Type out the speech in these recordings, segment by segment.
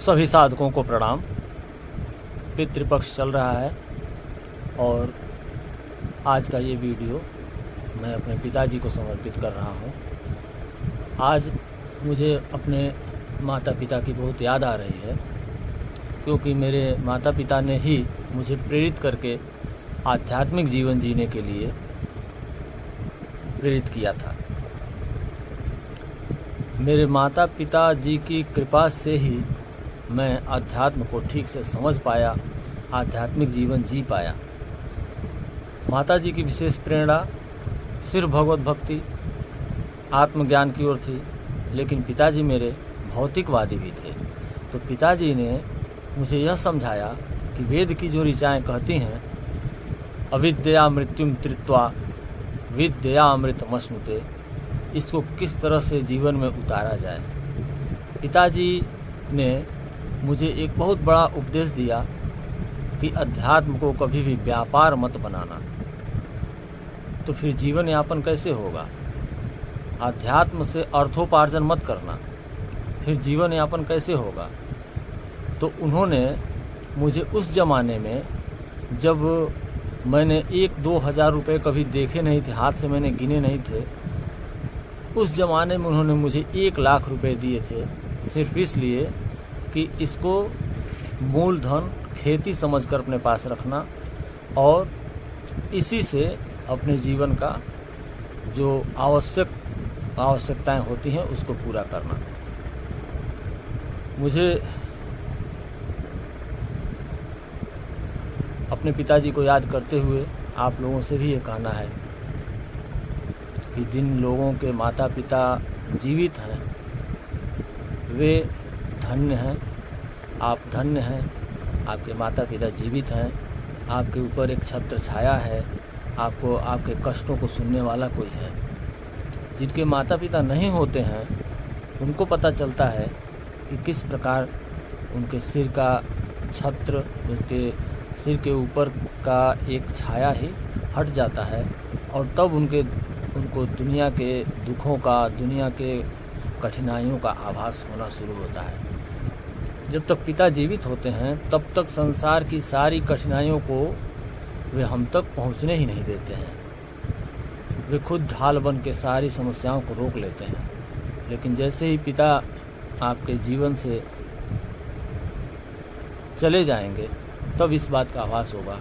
सभी साधकों को प्रणाम। पितृपक्ष चल रहा है और आज का ये वीडियो मैं अपने पिताजी को समर्पित कर रहा हूँ। आज मुझे अपने माता पिता की बहुत याद आ रही है, क्योंकि मेरे माता पिता ने ही मुझे प्रेरित करके आध्यात्मिक जीवन जीने के लिए प्रेरित किया था। मेरे माता पिता जी की कृपा से ही मैं अध्यात्म को ठीक से समझ पाया, आध्यात्मिक जीवन जी पाया। माता जी की विशेष प्रेरणा सिर्फ भगवत भक्ति, आत्मज्ञान की ओर थी, लेकिन पिताजी मेरे भौतिकवादी भी थे। तो पिताजी ने मुझे यह समझाया कि वेद की जो ऋचाएँ कहती हैं, अविद्या मृत्युम त्रित्वा विद्या अमृतमश्नुते, इसको किस तरह से जीवन में उतारा जाए। पिताजी ने मुझे एक बहुत बड़ा उपदेश दिया कि अध्यात्म को कभी भी व्यापार मत बनाना, तो फिर जीवन यापन कैसे होगा। अध्यात्म से अर्थोपार्जन मत करना, फिर जीवन यापन कैसे होगा। तो उन्होंने मुझे उस ज़माने में, जब मैंने 1-2 हज़ार रुपये कभी देखे नहीं थे, हाथ से मैंने गिने नहीं थे, उस ज़माने में उन्होंने मुझे 1 लाख रुपए दिए थे, सिर्फ इसलिए कि इसको मूलधन खेती समझकर अपने पास रखना और इसी से अपने जीवन का जो आवश्यकताएं होती हैं उसको पूरा करना। मुझे अपने पिताजी को याद करते हुए आप लोगों से भी ये कहना है कि जिन लोगों के माता पिता जीवित हैं वे धन्य हैं। आप धन्य हैं, आपके माता पिता जीवित हैं, आपके ऊपर एक छत्र छाया है, आपको आपके कष्टों को सुनने वाला कोई है। जिनके माता पिता नहीं होते हैं उनको पता चलता है कि किस प्रकार उनके सिर का छत्र, उनके सिर के ऊपर का एक छाया ही हट जाता है और तब उनको दुनिया के दुखों का, दुनिया के कठिनाइयों का आभास होना शुरू होता है। जब तक पिता जीवित होते हैं तब तक संसार की सारी कठिनाइयों को वे हम तक पहुंचने ही नहीं देते हैं। वे खुद ढाल बन के सारी समस्याओं को रोक लेते हैं। लेकिन जैसे ही पिता आपके जीवन से चले जाएंगे तब इस बात का आभास होगा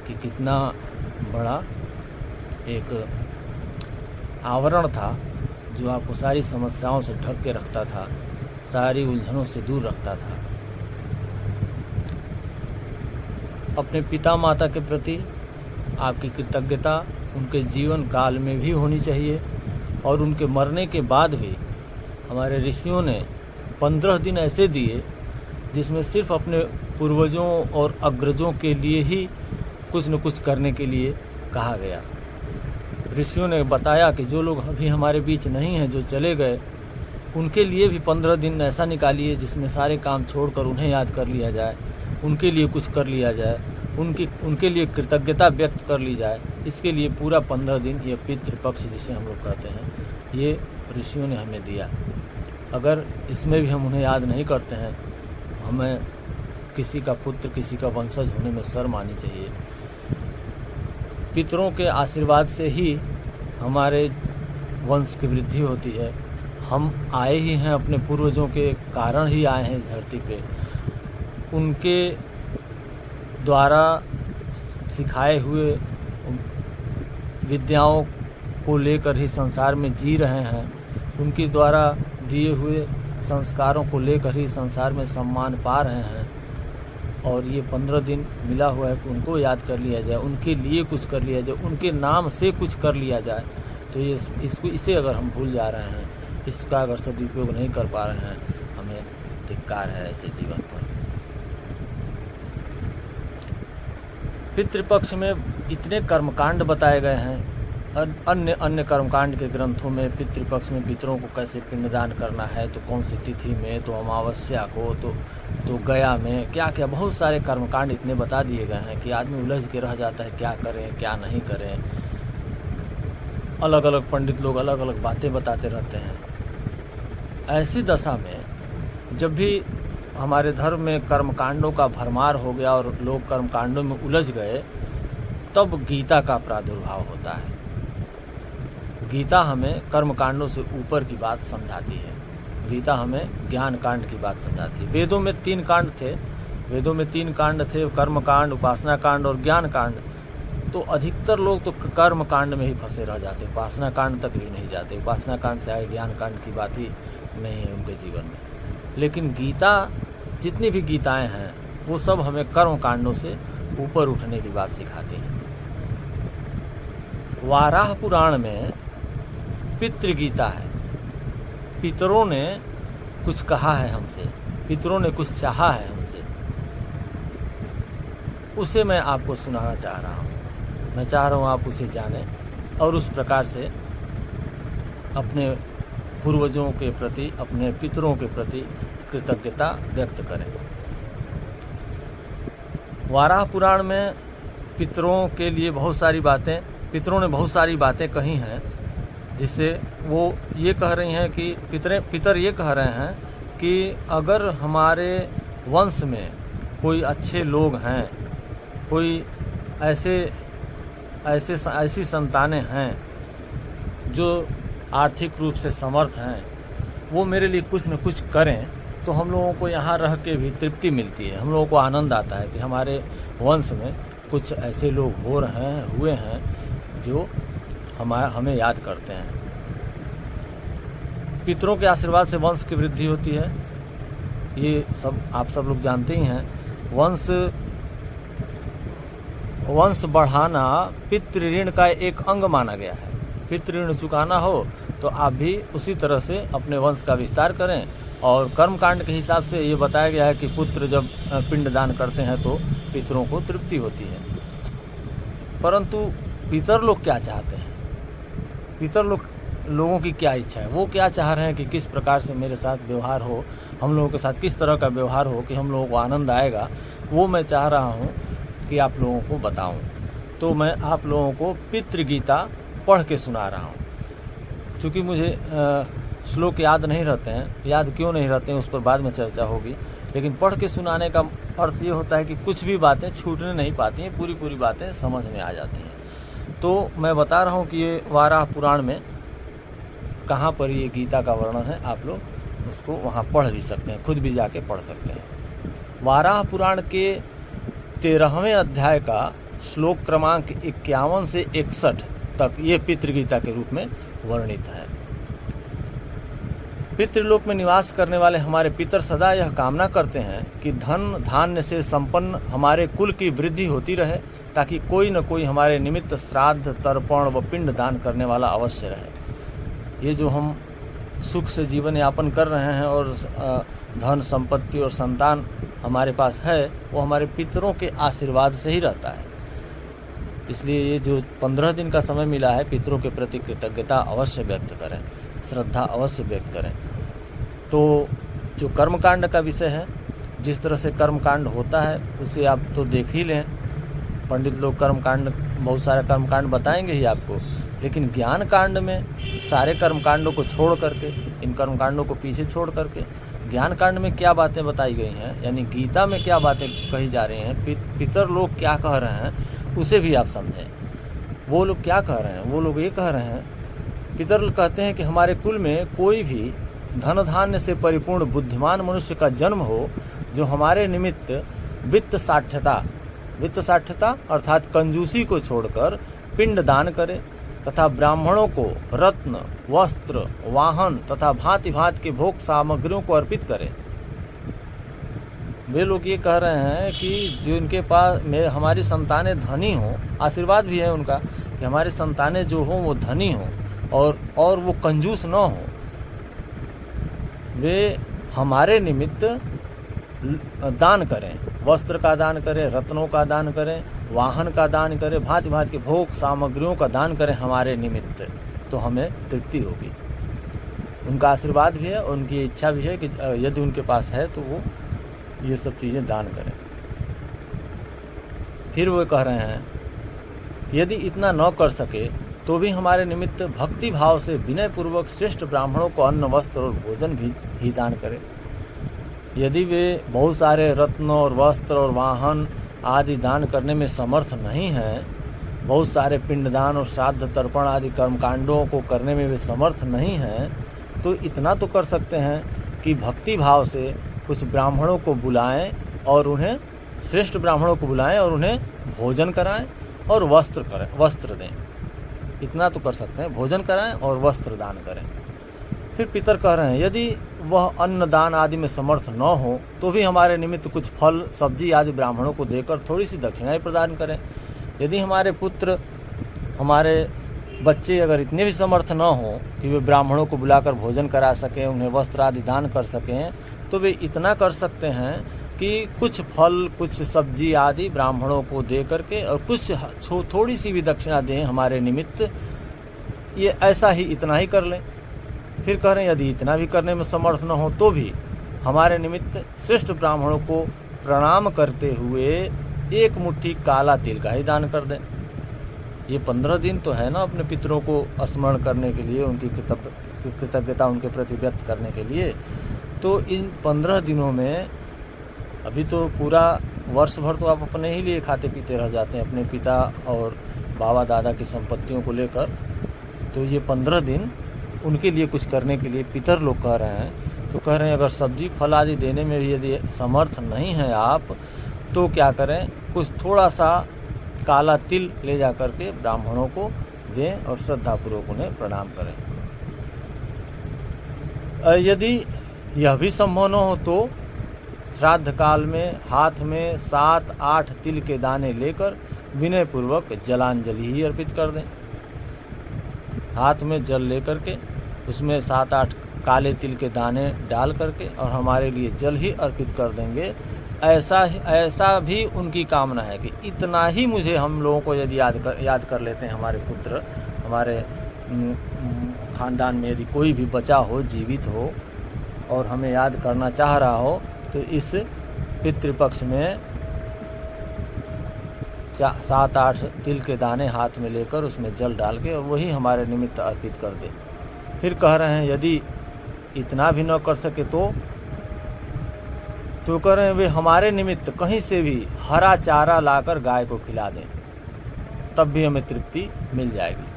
कि कितना बड़ा एक आवरण था जो आपको सारी समस्याओं से ढक के रखता था, सारी उलझनों से दूर रखता था। अपने पिता माता के प्रति आपकी कृतज्ञता उनके जीवन काल में भी होनी चाहिए और उनके मरने के बाद भी। हमारे ऋषियों ने 15 दिन ऐसे दिए जिसमें सिर्फ अपने पूर्वजों और अग्रजों के लिए ही कुछ न कुछ करने के लिए कहा गया। ऋषियों ने बताया कि जो लोग अभी हमारे बीच नहीं हैं, जो चले गए, उनके लिए भी 15 दिन ऐसा निकालिए जिसमें सारे काम छोड़कर उन्हें याद कर लिया जाए, उनके लिए कुछ कर लिया जाए, उनके लिए कृतज्ञता व्यक्त कर ली जाए। इसके लिए पूरा 15 दिन, ये पितृपक्ष जिसे हम लोग कहते हैं, ये ऋषियों ने हमें दिया। अगर इसमें भी हम उन्हें याद नहीं करते हैं, हमें किसी का पुत्र, किसी का वंशज होने में शर्म आनी चाहिए। पितरों के आशीर्वाद से ही हमारे वंश की वृद्धि होती है। हम आए ही हैं, अपने पूर्वजों के कारण ही आए हैं इस धरती पे। उनके द्वारा सिखाए हुए विद्याओं को लेकर ही संसार में जी रहे हैं। उनके द्वारा दिए हुए संस्कारों को लेकर ही संसार में सम्मान पा रहे हैं। और ये 15 दिन मिला हुआ है कि उनको याद कर लिया जाए, उनके लिए कुछ कर लिया जाए, उनके नाम से कुछ कर लिया जाए। तो इसे अगर हम भूल जा रहे हैं, इसका अगर सदुपयोग नहीं कर पा रहे हैं, हमें धिक्कार है ऐसे जीवन पर। पितृपक्ष में इतने कर्मकांड बताए गए हैं। अन्य कर्मकांड के ग्रंथों में पितृपक्ष में पितरों को कैसे पिंडदान करना है, तो कौन सी तिथि में, तो अमावस्या को, तो गया में, क्या क्या बहुत सारे कर्मकांड इतने बता दिए गए हैं कि आदमी उलझ के रह जाता है, क्या करें क्या नहीं करें। अलग अलग पंडित लोग अलग अलग बातें बताते रहते हैं। ऐसी दशा में जब भी हमारे धर्म में कर्मकांडों का भरमार हो गया और लोग कर्मकांडों में उलझ गए, तब गीता का प्रादुर्भाव होता है। गीता हमें कर्मकांडों से ऊपर की बात समझाती है। गीता हमें ज्ञान कांड की बात समझाती है। वेदों में 3 कांड थे, कर्म कांड, उपासना कांड और ज्ञान कांड। तो अधिकतर लोग तो कर्म कांड में ही फंसे रह जाते, उपासना कांड तक भी नहीं जाते। उपासना कांड से आगे ज्ञान कांड की बात ही नहीं है उनके जीवन में। लेकिन गीता, जितनी भी गीताएं हैं, वो सब हमें कर्म कांडों से ऊपर उठने की बात सिखाती हैं। वाराह पुराण में पितृगीता है। पितरों ने कुछ कहा है हमसे, पितरों ने कुछ चाहा है हमसे, उसे मैं आपको सुनाना चाह रहा हूँ। मैं चाह रहा हूँ आप उसे जानें और उस प्रकार से अपने पूर्वजों के प्रति, अपने पितरों के प्रति कृतज्ञता व्यक्त करें। वाराह पुराण में पितरों के लिए बहुत सारी बातें, पितरों ने बहुत सारी बातें कही हैं, जिससे वो ये कह रही हैं कि पितर ये कह रहे हैं कि अगर हमारे वंश में कोई अच्छे लोग हैं, कोई ऐसी संतानें हैं जो आर्थिक रूप से समर्थ हैं, वो मेरे लिए कुछ न कुछ करें, तो हम लोगों को यहाँ रह के भी तृप्ति मिलती है। हम लोगों को आनंद आता है कि हमारे वंश में कुछ ऐसे लोग हुए हैं जो हमें याद करते हैं। पितरों के आशीर्वाद से वंश की वृद्धि होती है, ये सब आप सब लोग जानते ही हैं। वंश बढ़ाना पितृ ऋण का एक अंग माना गया है। पितृ ऋण चुकाना हो तो आप भी उसी तरह से अपने वंश का विस्तार करें। और कर्मकांड के हिसाब से ये बताया गया है कि पुत्र जब पिंडदान करते हैं तो पितरों को तृप्ति होती है। परंतु पितर लोग क्या चाहते हैं, पितर लोगों की क्या इच्छा है, वो क्या चाह रहे हैं कि किस प्रकार से मेरे साथ व्यवहार हो, हम लोगों के साथ किस तरह का व्यवहार हो कि हम लोगों को आनंद आएगा, वो मैं चाह रहा हूँ कि आप लोगों को बताऊं। तो मैं आप लोगों को पितृगीता पढ़ के सुना रहा हूँ। क्योंकि मुझे श्लोक याद नहीं रहते हैं, याद क्यों नहीं रहते हैं उस पर बाद में चर्चा होगी, लेकिन पढ़ के सुनाने का अर्थ ये होता है कि कुछ भी बातें छूटने नहीं पाती हैं, पूरी बातें समझ में आ जाती हैं। तो मैं बता रहा हूँ कि ये वाराह पुराण में कहाँ पर ये गीता का वर्णन है, आप लोग उसको वहाँ पढ़ भी सकते हैं, खुद भी जाके पढ़ सकते हैं। वाराह पुराण के 13वें अध्याय का श्लोक क्रमांक 51 से 61 तक ये पितृगीता के रूप में वर्णित है। पितृलोक में निवास करने वाले हमारे पितर सदा यह कामना करते हैं कि धन धान्य से संपन्न हमारे कुल की वृद्धि होती रहे, ताकि कोई न कोई हमारे निमित्त श्राद्ध, तर्पण व पिंड दान करने वाला अवश्य रहे। ये जो हम सुख से जीवन यापन कर रहे हैं और धन संपत्ति और संतान हमारे पास है, वो हमारे पितरों के आशीर्वाद से ही रहता है। इसलिए ये जो 15 दिन का समय मिला है, पितरों के प्रति कृतज्ञता अवश्य व्यक्त करें, श्रद्धा अवश्य व्यक्त करें। तो जो कर्मकांड का विषय है, जिस तरह से कर्मकांड होता है उसे आप तो देख ही लें। पंडित लोग कर्मकांड, बहुत सारे कर्मकांड बताएंगे ही आपको, लेकिन ज्ञान कांड में सारे कर्मकांडों को छोड़ करके, इन कर्मकांडों को पीछे छोड़ करके ज्ञान कांड में क्या बातें बताई गई हैं, यानी गीता में क्या बातें कही जा रही हैं, पितर लोग क्या कह रहे हैं, उसे भी आप समझें। वो लोग क्या कह रहे हैं, वो लोग ये कह रहे हैं, पितर लोग कहते हैं कि हमारे कुल में कोई भी धन धान्य से परिपूर्ण बुद्धिमान मनुष्य का जन्म हो, जो हमारे निमित्त वित्त साठ्यता अर्थात कंजूसी को छोड़कर पिंड दान करे, तथा ब्राह्मणों को रत्न, वस्त्र, वाहन तथा भांति भांति के भोग सामग्रियों को अर्पित करे। वे लोग ये कह रहे हैं कि जो इनके पास में हमारी संतानें धनी हों, आशीर्वाद भी है उनका कि हमारी संतानें जो हों वो धनी हों और वो कंजूस न हों, वे हमारे निमित्त दान करें, वस्त्र का दान करें, रत्नों का दान करें, वाहन का दान करें, भांति भांति के भोग सामग्रियों का दान करें हमारे निमित्त, तो हमें तृप्ति होगी। उनका आशीर्वाद भी है और उनकी इच्छा भी है कि यदि उनके पास है तो वो ये सब चीज़ें दान करें। फिर वो कह रहे हैं, यदि इतना न कर सके तो भी हमारे निमित्त भक्ति भाव से विनय पूर्वक श्रेष्ठ ब्राह्मणों को अन्न, वस्त्र और भोजन भी दान करें। यदि वे बहुत सारे रत्न और वस्त्र और वाहन आदि दान करने में समर्थ नहीं हैं, बहुत सारे पिंडदान और श्राद्ध तर्पण आदि कर्मकांडों को करने में वे समर्थ नहीं हैं, तो इतना तो कर सकते हैं कि भक्ति भाव से कुछ ब्राह्मणों को बुलाएं और उन्हें श्रेष्ठ ब्राह्मणों को बुलाएं और उन्हें भोजन कराएं और वस्त्र दें। इतना तो कर सकते हैं, भोजन कराएं और वस्त्र दान करें। फिर पितर कह रहे हैं यदि वह अन्न दान आदि में समर्थ न हो तो भी हमारे निमित्त कुछ फल सब्जी आदि ब्राह्मणों को देकर थोड़ी सी दक्षिणाएं प्रदान करें। यदि हमारे पुत्र हमारे बच्चे अगर इतने भी समर्थ न हो कि वे ब्राह्मणों को बुलाकर भोजन करा सकें, उन्हें वस्त्र आदि दान कर सकें, तो वे इतना कर सकते हैं कि कुछ फल कुछ सब्जी आदि ब्राह्मणों को दे करके और कुछ थोड़ी सी भी दक्षिणा दें हमारे निमित्त। ये ऐसा ही इतना ही कर लें। फिर कह रहे हैं यदि इतना भी करने में समर्थ न हो तो भी हमारे निमित्त श्रेष्ठ ब्राह्मणों को प्रणाम करते हुए एक मुट्ठी काला तिल का ही दान कर दें। ये 15 दिन तो है ना अपने पितरों को स्मरण करने के लिए, उनकी कृतज्ञता उनके प्रति व्यक्त करने के लिए। तो इन 15 दिनों में अभी तो पूरा वर्ष भर तो आप अपने ही लिए खाते पीते रह जाते हैं, अपने पिता और बाबा दादा की संपत्तियों को लेकर। तो ये 15 दिन उनके लिए कुछ करने के लिए पितर लोग कह रहे हैं। तो कह रहे हैं अगर सब्जी फल आदि देने में भी यदि समर्थ नहीं हैं आप, तो क्या करें, कुछ थोड़ा सा काला तिल ले जा करके ब्राह्मणों को दें और श्रद्धापूर्वक उन्हें प्रणाम करें। यदि यह भी संभव न हो तो श्राद्ध काल में हाथ में 7-8 तिल के दाने लेकर विनय पूर्वक जलांजलि ही अर्पित कर दें। हाथ में जल लेकर के उसमें 7-8 काले तिल के दाने डाल करके और हमारे लिए जल ही अर्पित कर देंगे। ऐसा भी उनकी कामना है कि इतना ही मुझे हम लोगों को यदि याद कर लेते हैं हमारे पुत्र, हमारे खानदान में यदि कोई भी बचा हो, जीवित हो और हमें याद करना चाह रहा हो, तो इस पितृपक्ष में 7-8 तिल के दाने हाथ में लेकर उसमें जल डाल के और वही हमारे निमित्त अर्पित कर दे। फिर कह रहे हैं यदि इतना भी न कर सके तो कह रहे हैं वे हमारे निमित्त कहीं से भी हरा चारा लाकर गाय को खिला दें, तब भी हमें तृप्ति मिल जाएगी।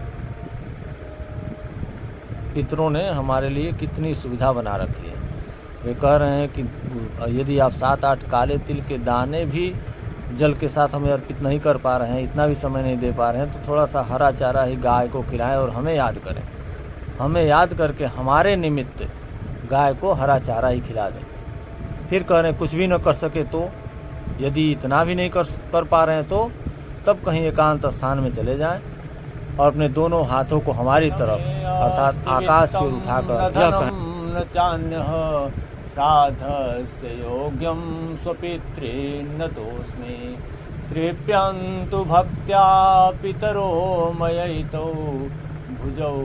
पितरों ने हमारे लिए कितनी सुविधा बना रखी है। वे कह रहे हैं कि यदि आप 7-8 काले तिल के दाने भी जल के साथ हमें अर्पित नहीं कर पा रहे हैं, इतना भी समय नहीं दे पा रहे हैं, तो थोड़ा सा हरा चारा ही गाय को खिलाएं और हमें याद करें। हमें याद करके हमारे निमित्त गाय को हरा चारा ही खिला दें। फिर कह रहे हैं कुछ भी न कर सके तो, यदि इतना भी नहीं कर पा रहे हैं तो तब कहीं एकांत स्थान में चले जाएं और अपने दोनों हाथों को हमारी तरफ अर्थात आकाश की ओर उठाकर यह कहें श्राद्धस्य योग्यं स्वपितॄन् दोस्मि तृप्यन्तु भक्त्या पितरो मयैतौ भुजौ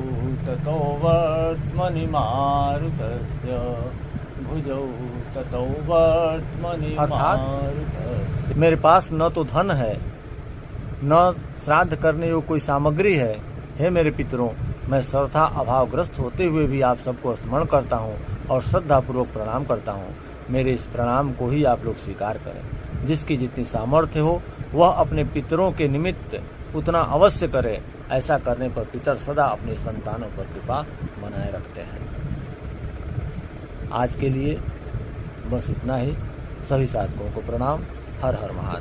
ततो वर्त्मनि मारुतस्य भुजौ ततो वर्त्मनि मारुतस्य। मेरे पास न तो धन है न श्राद्ध करने योग्य कोई सामग्री है। हे मेरे पितरों, मैं सर्वथा अभावग्रस्त होते हुए भी आप सबको स्मरण करता हूँ और श्रद्धापूर्वक प्रणाम करता हूँ। मेरे इस प्रणाम को ही आप लोग स्वीकार करें। जिसकी जितनी सामर्थ्य हो वह अपने पितरों के निमित्त उतना अवश्य करे। ऐसा करने पर पितर सदा अपने संतानों पर कृपा बनाए रखते हैं। आज के लिए बस इतना ही। सभी साधकों को प्रणाम। हर हर महादेव।